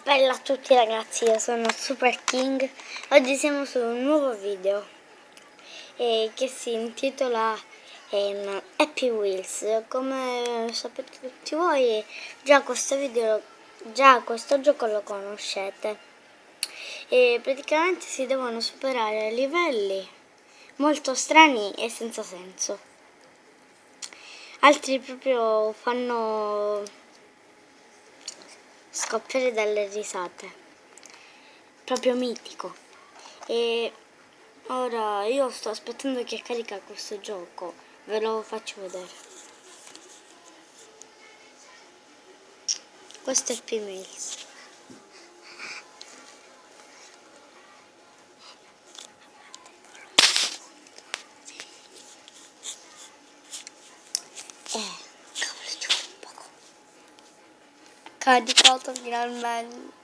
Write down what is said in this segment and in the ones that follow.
Bella a tutti ragazzi, io sono Super King. Oggi siamo su un nuovo video che si intitola Happy Wheels. Come sapete tutti voi, già questo gioco lo conoscete. E praticamente si devono superare livelli molto strani e senza senso. Altri proprio fanno scoppiare dalle risate, proprio mitico. E ora io sto aspettando che carica questo gioco, ve lo faccio vedere. Questo è Happy Wheels. Cavolo, ci vuole un poco. Caricato finalmente.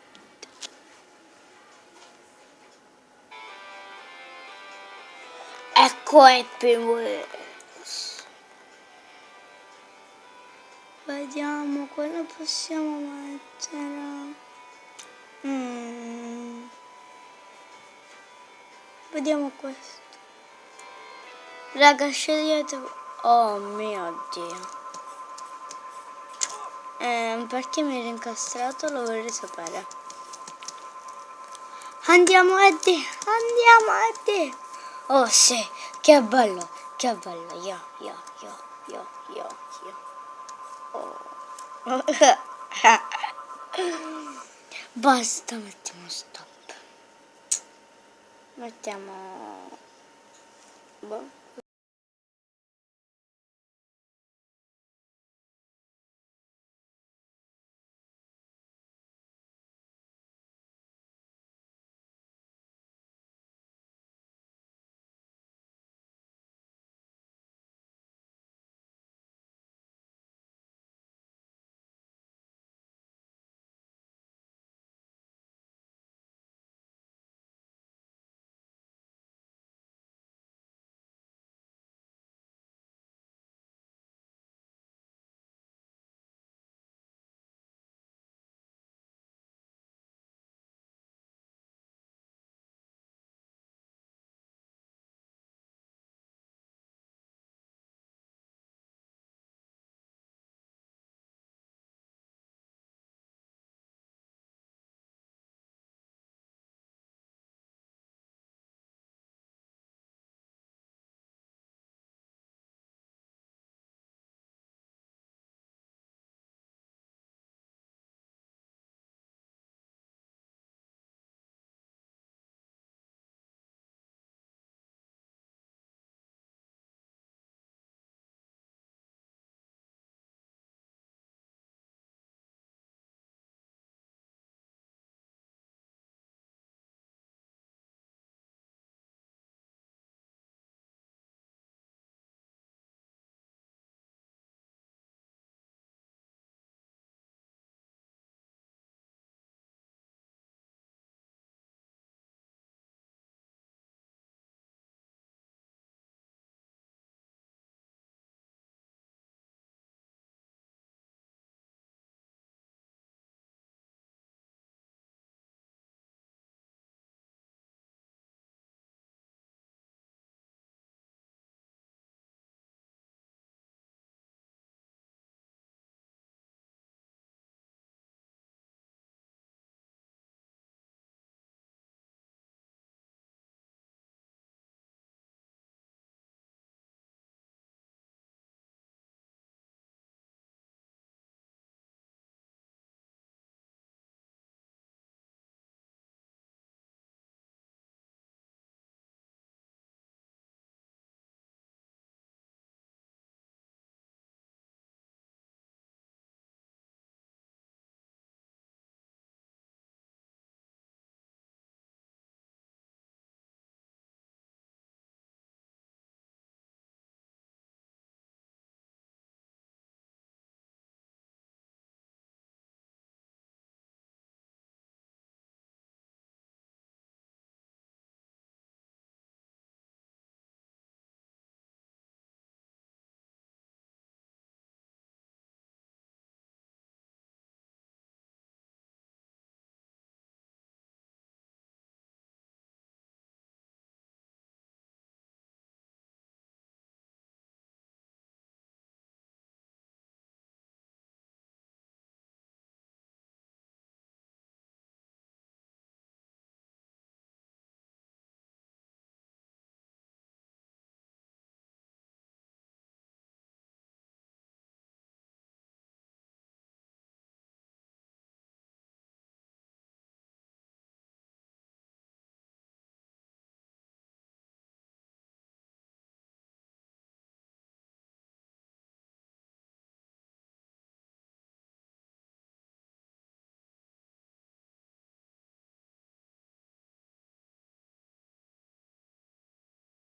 Ecco Happy Wheels. Vediamo cosa possiamo mettere. Vediamo questo. Raga, scegliete. Oh mio Dio. Perché mi ero incastrato lo vorrei sapere. Andiamo Eddie. Andiamo Eddie. Oh sì, che bello. Che bello. Io. Oh. Basta, mettiamo stop. Mettiamo... boh.